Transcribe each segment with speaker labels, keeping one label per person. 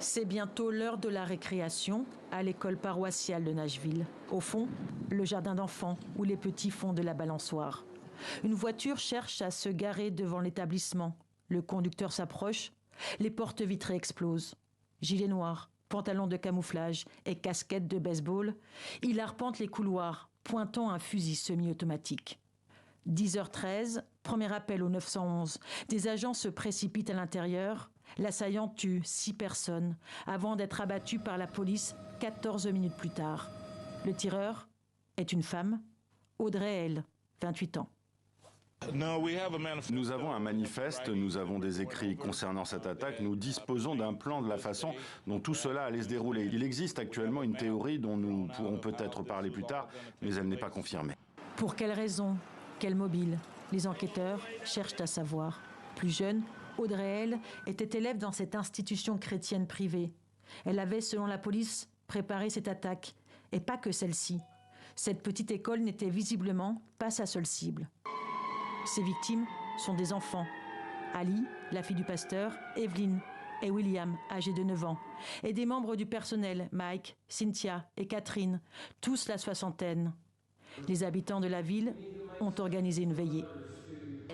Speaker 1: C'est bientôt l'heure de la récréation à l'école paroissiale de Nashville. Au fond, le jardin d'enfants où les petits font de la balançoire. Une voiture cherche à se garer devant l'établissement. Le conducteur s'approche, les portes vitrées explosent. Gilet noir, pantalon de camouflage et casquette de baseball, il arpente les couloirs, pointant un fusil semi-automatique. 10h13, premier appel au 911. Des agents se précipitent à l'intérieur. L'assaillant tue 6 personnes avant d'être abattu par la police 14 minutes plus tard. Le tireur est une femme, Audrey L., 28 ans.
Speaker 2: Nous avons un manifeste, nous avons des écrits concernant cette attaque, nous disposons d'un plan de la façon dont tout cela allait se dérouler. Il existe actuellement une théorie dont nous pourrons peut-être parler plus tard, mais elle n'est pas confirmée.
Speaker 1: Pour quelles raisons? Quel mobile? Les enquêteurs cherchent à savoir. Plus jeune, Audrey L. était élève dans cette institution chrétienne privée. Elle avait, selon la police, préparé cette attaque, et pas que celle-ci. Cette petite école n'était visiblement pas sa seule cible. Ses victimes sont des enfants. Ali, la fille du pasteur, Evelyn et William, âgés de 9 ans, et des membres du personnel, Mike, Cynthia et Catherine, tous la soixantaine. Les habitants de la ville ont organisé une veillée.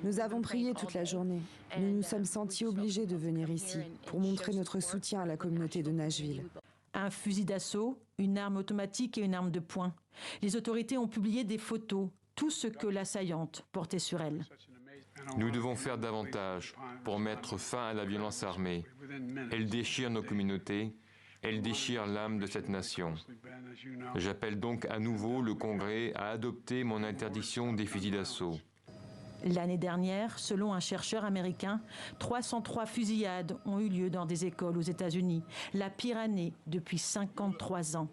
Speaker 3: Nous avons prié toute la journée. Nous nous sommes sentis obligés de venir ici pour montrer notre soutien à la communauté de Nashville.
Speaker 1: Un fusil d'assaut, une arme automatique et une arme de poing. Les autorités ont publié des photos, tout ce que l'assaillante portait sur elle.
Speaker 4: Nous devons faire davantage pour mettre fin à la violence armée. Elle déchire nos communautés, elle déchire l'âme de cette nation. J'appelle donc à nouveau le Congrès à adopter mon interdiction des fusils d'assaut.
Speaker 1: L'année dernière, selon un chercheur américain, 303 fusillades ont eu lieu dans des écoles aux États-Unis, la pire année depuis 53 ans.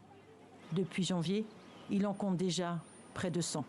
Speaker 1: Depuis janvier, il en compte déjà près de 100.